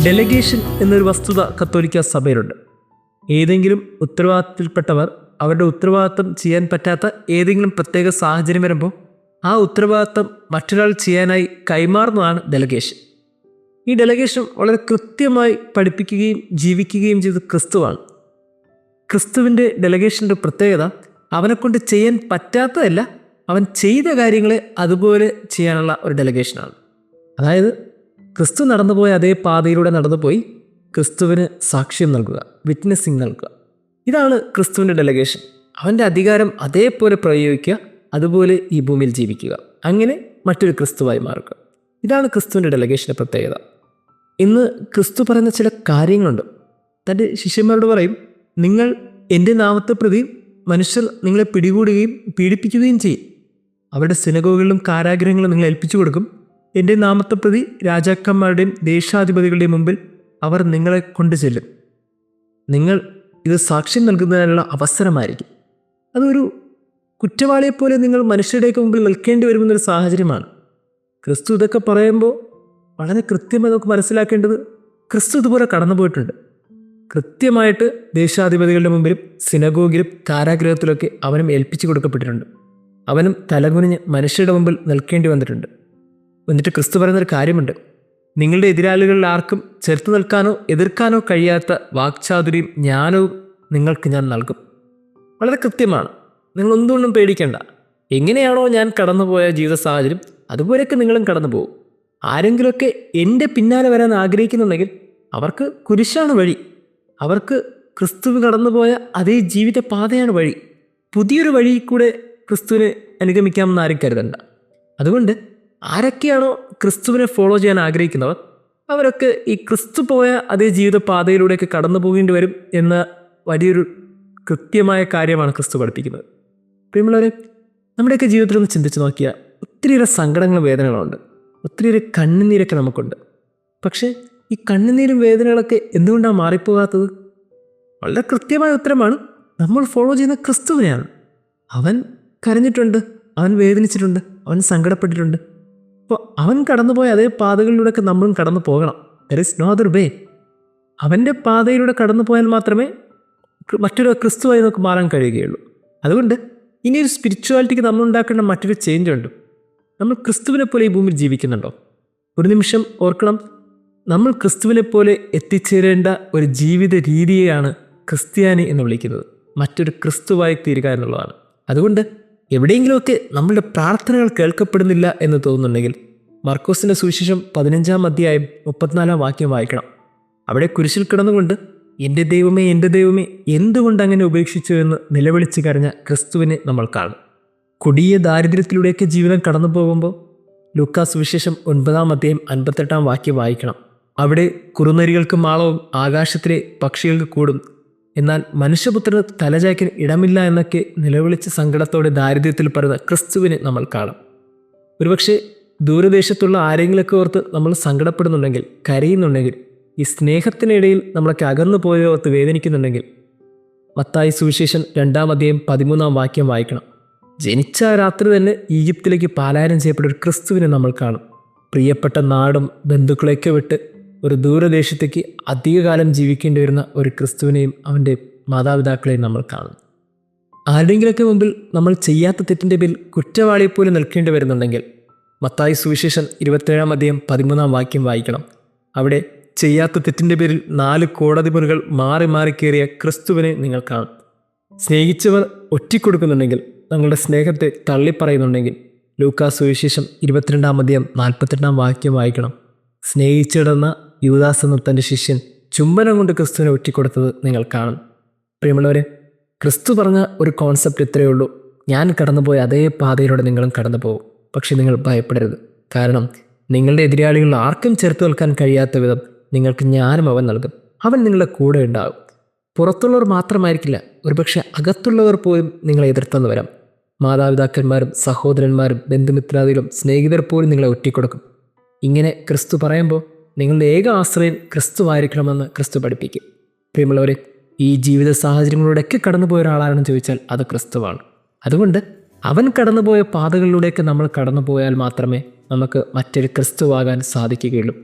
Delegation എന്നൊരു വസ്തുത കത്തോലിക്ക സഭയിലുണ്ട്. ഏതെങ്കിലും ഉത്തരവാദിത്തത്തിൽപ്പെട്ടവർ അവരുടെ ഉത്തരവാദിത്തം ചെയ്യാൻ പറ്റാത്ത ഏതെങ്കിലും പ്രത്യേക സാഹചര്യം വരുമ്പോൾ ആ ഉത്തരവാദിത്തം മറ്റൊരാൾ ചെയ്യാനായി കൈമാറുന്നതാണ് ഡെലഗേഷൻ. ഈ ഡെലഗേഷൻ വളരെ കൃത്യമായി പഠിപ്പിക്കുകയും ജീവിക്കുകയും ചെയ്ത ക്രിസ്തുവാണ്. ക്രിസ്തുവിൻ്റെ ഡെലഗേഷൻ്റെ പ്രത്യേകത അവനെക്കൊണ്ട് ചെയ്യാൻ പറ്റാത്തതല്ല, അവൻ ചെയ്ത കാര്യങ്ങളെ അതുപോലെ ചെയ്യാനുള്ള ഒരു ഡെലഗേഷനാണ്. അതായത് ക്രിസ്തു നടന്നുപോയ അതേ പാതയിലൂടെ നടന്നുപോയി ക്രിസ്തുവിന് സാക്ഷ്യം നൽകുക, വിറ്റ്നസ്സിങ് നൽകുക. ഇതാണ് ക്രിസ്തുവിൻ്റെ ഡെലഗേഷൻ. അവൻ്റെ അധികാരം അതേപോലെ പ്രയോഗിക്കുക, അതുപോലെ ഈ ഭൂമിയിൽ ജീവിക്കുക, അങ്ങനെ മറ്റൊരു ക്രിസ്തുവായി മാറുക. ഇതാണ് ക്രിസ്തുവിൻ്റെ ഡെലഗേഷൻ്റെ പ്രത്യേകത. ഇന്ന് ക്രിസ്തു പറയുന്ന ചില കാര്യങ്ങളുണ്ട്. തൻ്റെ ശിഷ്യന്മാരോട് പറയും, നിങ്ങൾ എൻ്റെ നാമത്തെ പ്രതി മനുഷ്യർ നിങ്ങളെ പിടികൂടുകയും പീഡിപ്പിക്കുകയും ചെയ്യും. അവരുടെ സിനഗോഗുകളിലും കാരാഗ്രഹങ്ങളും നിങ്ങളെ ഏൽപ്പിച്ചു കൊടുക്കും. എൻ്റെ നാമത്തെ പ്രതി രാജാക്കന്മാരുടെയും ദേശാധിപതികളുടെയും മുമ്പിൽ അവർ നിങ്ങളെ കൊണ്ടു ചെല്ലും. നിങ്ങൾ ഇത് സാക്ഷ്യം നൽകുന്നതിനുള്ള അവസരമായിരിക്കും. അതൊരു കുറ്റവാളിയെപ്പോലെ നിങ്ങൾ മനുഷ്യരുടെയൊക്കെ മുമ്പിൽ നിൽക്കേണ്ടി വരുമെന്നൊരു സാഹചര്യമാണ്. ക്രിസ്തു ഇതൊക്കെ പറയുമ്പോൾ വളരെ കൃത്യമായി നമുക്ക് മനസ്സിലാക്കേണ്ടത്, ക്രിസ്തു ഇതുപോലെ കടന്നുപോയിട്ടുണ്ട്. കൃത്യമായിട്ട് ദേശാധിപതികളുടെ മുമ്പിലും സിനഗോഗിലും കാരാഗ്രഹത്തിലൊക്കെ അവനും ഏൽപ്പിച്ചു കൊടുക്കപ്പെട്ടിട്ടുണ്ട്. അവനും തലകുനിഞ്ഞ് മനുഷ്യരുടെ മുമ്പിൽ നിൽക്കേണ്ടി വന്നിട്ടുണ്ട്. എന്നിട്ട് ക്രിസ്തു പറയുന്നൊരു കാര്യമുണ്ട്, നിങ്ങളുടെ എതിരാളികളിൽ ആർക്കും ചെറുത്തു നിൽക്കാനോ എതിർക്കാനോ കഴിയാത്ത വാക്ചാതുര്യം ജ്ഞാനവും നിങ്ങൾക്ക് ഞാൻ നൽകും. വളരെ കൃത്യമാണ്. നിങ്ങൾ ഒന്നുകൊണ്ടും പേടിക്കേണ്ട. എങ്ങനെയാണോ ഞാൻ കടന്നുപോയ ജീവിത സാഹചര്യം അതുപോലെയൊക്കെ നിങ്ങളും കടന്നു പോകും. ആരെങ്കിലുമൊക്കെ എൻ്റെ പിന്നാലെ വരാൻ ആഗ്രഹിക്കുന്നുണ്ടെങ്കിൽ അവർക്ക് കുരിശാണ് വഴി. അവർക്ക് ക്രിസ്തു കടന്നുപോയ അതേ ജീവിത പാതയാണ് വഴി. പുതിയൊരു വഴി കൂടെ ക്രിസ്തുവിനെ അനുഗമിക്കാമെന്ന് ആരും കരുതണ്ട. അതുകൊണ്ട് ആരൊക്കെയാണോ ക്രിസ്തുവിനെ ഫോളോ ചെയ്യാൻ ആഗ്രഹിക്കുന്നവർ അവരൊക്കെ ഈ ക്രിസ്തു പോയ അതേ ജീവിത പാതയിലൂടെയൊക്കെ കടന്നു പോകേണ്ടി വരും എന്ന വലിയൊരു കൃത്യമായ കാര്യമാണ് ക്രിസ്തു പഠിപ്പിക്കുന്നത്. പ്രിയമുള്ളവരെ, നമ്മുടെയൊക്കെ ജീവിതത്തിൽ ഒന്ന് ചിന്തിച്ച് നോക്കിയാൽ ഒത്തിരിയേറെ സങ്കടങ്ങളും വേദനകളുണ്ട്, ഒത്തിരിയേറെ കണ്ണുനീരൊക്കെ നമുക്കുണ്ട്. പക്ഷേ ഈ കണ്ണുനീരും വേദനകളൊക്കെ എന്തുകൊണ്ടാണ് മാറിപ്പോകാത്തത്? വളരെ കൃത്യമായ ഉത്തരമാണ്, നമ്മൾ ഫോളോ ചെയ്യുന്ന ക്രിസ്തുവിനെയാണ്. അവൻ കരഞ്ഞിട്ടുണ്ട്, അവൻ വേദനിച്ചിട്ടുണ്ട്, അവൻ സങ്കടപ്പെട്ടിട്ടുണ്ട്. അപ്പോൾ അവൻ കടന്നുപോയ അതേ പാതകളിലൂടെയൊക്കെ നമ്മളും കടന്നു പോകണം. There is no other way. അവൻ്റെ പാതയിലൂടെ കടന്നു പോയാൽ മാത്രമേ മറ്റൊരു ക്രിസ്തുവായി നമുക്ക് മാറാൻ കഴിയുകയുള്ളൂ. അതുകൊണ്ട് ഇനിയൊരു സ്പിരിച്വാലിറ്റിക്ക് നമ്മൾ ഉണ്ടാക്കേണ്ട മറ്റൊരു ചേഞ്ച് ഉണ്ട്. നമ്മൾ ക്രിസ്തുവിനെ പോലെ ഈ ഭൂമിയിൽ ജീവിക്കുന്നുണ്ടോ? ഒരു നിമിഷം ഓർക്കണം, നമ്മൾ ക്രിസ്തുവിനെ പോലെ എത്തിച്ചേരേണ്ട ഒരു ജീവിത രീതിയെയാണ് ക്രിസ്ത്യാനി എന്ന് വിളിക്കുന്നത്. മറ്റൊരു ക്രിസ്തുവായി തീരുക എന്നുള്ളതാണ്. അതുകൊണ്ട് എവിടെയെങ്കിലുമൊക്കെ നമ്മളുടെ പ്രാർത്ഥനകൾ കേൾക്കപ്പെടുന്നില്ല എന്ന് തോന്നുന്നുണ്ടെങ്കിൽ മർക്കോസിൻ്റെ സുവിശേഷം 15-ാം അധ്യായം 34-ാം വാക്യം വായിക്കണം. അവിടെ കുരിശിൽ കിടന്നുകൊണ്ട് എൻ്റെ ദൈവമേ, എൻ്റെ ദൈവമേ, എന്തുകൊണ്ട് അങ്ങനെ ഉപേക്ഷിച്ചു എന്ന് നിലവിളിച്ച് കരഞ്ഞ ക്രിസ്തുവിനെ നമ്മൾ കാണും. കൊടിയ ദാരിദ്ര്യത്തിലൂടെയൊക്കെ ജീവിതം കടന്നു പോകുമ്പോൾ ലൂക്കാ സുവിശേഷം 9-ാം അധ്യായം 58-ാം വാക്യം വായിക്കണം. അവിടെ കുറുനരികൾക്ക് മാളവും ആകാശത്തിലെ പക്ഷികൾക്ക് കൂടും, എന്നാൽ മനുഷ്യപുത്രന് തലചായ്ക്കാൻ ഇടമില്ല എന്നൊക്കെ നിലവിളിച്ച് സങ്കടത്തോടെ ദാരിദ്ര്യത്തിൽ പറയുന്ന ക്രിസ്തുവിനെ നമ്മൾ കാണും. ഒരുപക്ഷെ ദൂരദേശത്തുള്ള ആരെങ്കിലൊക്കെ ഓർത്ത് നമ്മൾ സങ്കടപ്പെടുന്നുണ്ടെങ്കിൽ, കരയുന്നുണ്ടെങ്കിൽ, ഈ സ്നേഹത്തിനിടയിൽ നമ്മളൊക്കെ അകന്നു പോയോ ഓർത്ത് വേദനിക്കുന്നുണ്ടെങ്കിൽ മത്തായി സുവിശേഷം 2-ാം അധ്യായം 13-ാം വാക്യം വായിക്കണം. ജനിച്ച രാത്രി തന്നെ ഈജിപ്തിലേക്ക് പലായനം ചെയ്യപ്പെട്ട ഒരു ക്രിസ്തുവിനെ നമ്മൾ കാണും. പ്രിയപ്പെട്ട നാടും ബന്ധുക്കളെയൊക്കെ വിട്ട് ഒരു ദൂരദേശത്തേക്ക് അധികകാലം ജീവിക്കേണ്ടി വരുന്ന ഒരു ക്രിസ്തുവിനെയും അവൻ്റെ മാതാപിതാക്കളെയും നമ്മൾ കാണും. ആരുടെങ്കിലൊക്കെ മുമ്പിൽ നമ്മൾ ചെയ്യാത്ത തെറ്റിൻ്റെ പേരിൽ കുറ്റവാളിയെപ്പോലെ നിൽക്കേണ്ടി വരുന്നുണ്ടെങ്കിൽ മത്തായി സുവിശേഷം 27-ാം അധ്യായം 13-ാം വാക്യം വായിക്കണം. അവിടെ ചെയ്യാത്ത തെറ്റിൻ്റെ പേരിൽ 4 കോടതി മുറികൾ മാറി മാറി കയറിയ ക്രിസ്തുവിനെ നിങ്ങൾ കാണും. സ്നേഹിച്ചവർ ഒറ്റിക്കൊടുക്കുന്നുണ്ടെങ്കിൽ, തങ്ങളുടെ സ്നേഹത്തെ തള്ളിപ്പറയുന്നുണ്ടെങ്കിൽ ലൂക്കാ സുവിശേഷം 22-ാം അധ്യായം 48-ാം വാക്യം വായിക്കണം. സ്നേഹിച്ചിടുന്ന യൂദാസ് എന്ന തൻ്റെ ശിഷ്യൻ ചുംബനം കൊണ്ട് ക്രിസ്തുവിനെ ഒറ്റിക്കൊടുത്തത് നിങ്ങൾ കാണും. പ്രിയമുള്ളവരെ, ക്രിസ്തു പറഞ്ഞ ഒരു കോൺസെപ്റ്റ് ഇത്രയേ ഉള്ളൂ, ഞാൻ കടന്നുപോയ അതേ പാതയിലൂടെ നിങ്ങളും കടന്നു പോകും. പക്ഷെ നിങ്ങൾ ഭയപ്പെടരുത്. കാരണം നിങ്ങളുടെ എതിരാളികളിൽ ആർക്കും ചേർത്ത് നിൽക്കാൻ കഴിയാത്ത വിധം നിങ്ങൾക്ക് ജ്ഞാനം അവൻ നൽകും. അവൻ നിങ്ങളുടെ കൂടെ ഉണ്ടാകും. പുറത്തുള്ളവർ മാത്രമായിരിക്കില്ല, ഒരുപക്ഷെ അകത്തുള്ളവർ പോലും നിങ്ങളെ എതിർത്തെന്ന് വരാം. മാതാപിതാക്കന്മാരും സഹോദരന്മാരും ബന്ധുമിത്രാദികളും സ്നേഹിതർ പോലും നിങ്ങളെ ഒറ്റിക്കൊടുക്കും. ഇങ്ങനെ ക്രിസ്തു പറയുമ്പോൾ നിങ്ങളുടെ ഏക ആശ്രയം ക്രിസ്തുവായിരിക്കണമെന്ന് ക്രിസ്തു പഠിപ്പിക്കും. പ്രിയമുള്ളവരെ, ഈ ജീവിത സാഹചര്യങ്ങളിലൂടെയൊക്കെ കടന്നുപോയ ഒരാളാണെന്ന് ചോദിച്ചാൽ അത് ക്രിസ്തുവാണ്. അതുകൊണ്ട് അവൻ കടന്നുപോയ പാതകളിലൂടെയൊക്കെ നമ്മൾ കടന്നു പോയാൽ മാത്രമേ നമുക്ക് മറ്റൊരു ക്രിസ്തുവാകാൻ സാധിക്കുകയുള്ളൂ.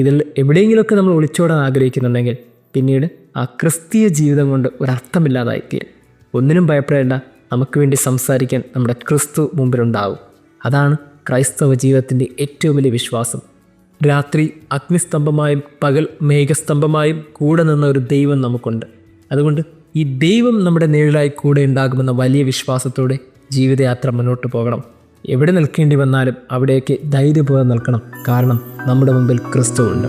ഇതിൽ എവിടെയെങ്കിലുമൊക്കെ നമ്മൾ ഒളിച്ചോടാൻ ആഗ്രഹിക്കുന്നുണ്ടെങ്കിൽ പിന്നീട് ആ ക്രിസ്തീയ ജീവിതം കൊണ്ട് ഒരർത്ഥമില്ലാതായിത്തീരും. ഒന്നിനും ഭയപ്പെടേണ്ട, നമുക്ക് വേണ്ടി സംസാരിക്കാൻ നമ്മുടെ ക്രിസ്തു മുമ്പിലുണ്ടാവും. അതാണ് ക്രൈസ്തവ ജീവിതത്തിൻ്റെ ഏറ്റവും വലിയ വിശ്വാസം. രാത്രി അഗ്നിസ്തംഭമായും പകൽ മേഘസ്തംഭമായും കൂടെ നിന്ന ഒരു ദൈവം നമുക്കുണ്ട്. അതുകൊണ്ട് ഈ ദൈവം നമ്മുടെ നിഴലായി കൂടെ ഉണ്ടാകുമെന്ന വലിയ വിശ്വാസത്തോടെ ജീവിതയാത്ര മുന്നോട്ട് പോകണം. എവിടെ നിൽക്കേണ്ടി വന്നാലും അവിടെയൊക്കെ ധൈര്യപൂർവ്വം നിൽക്കണം. കാരണം നമ്മുടെ മുമ്പിൽ ക്രിസ്തു ഉണ്ട്.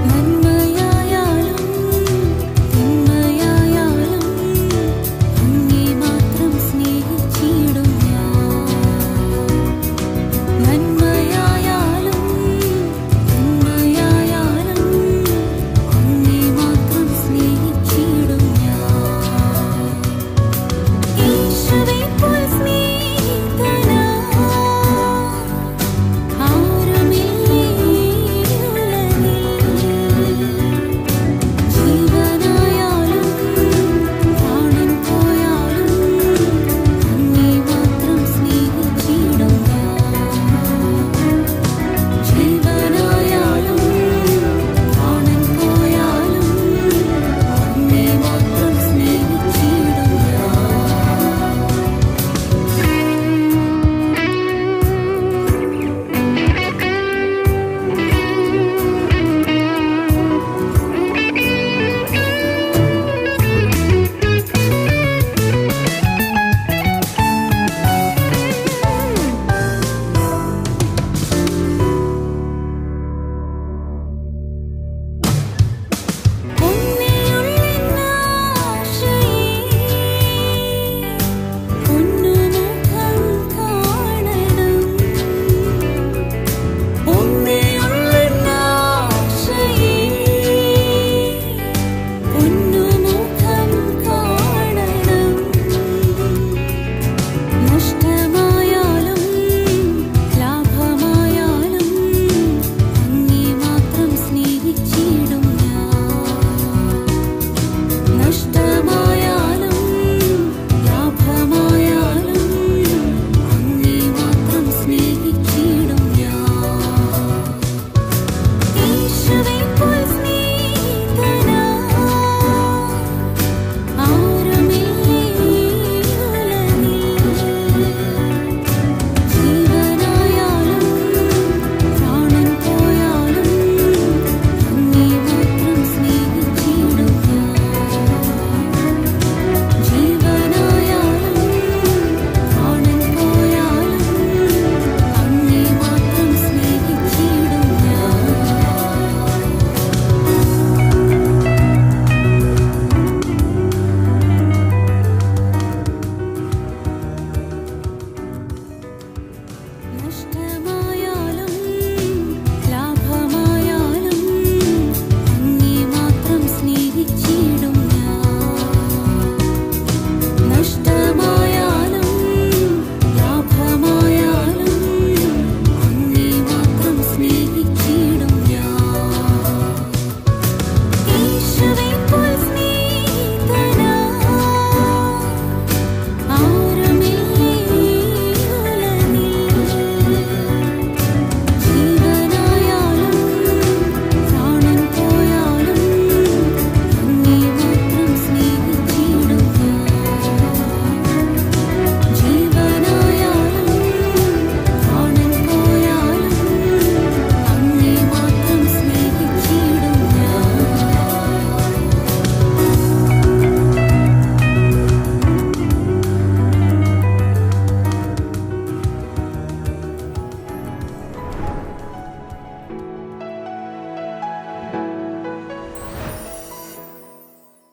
നന്മയായാലും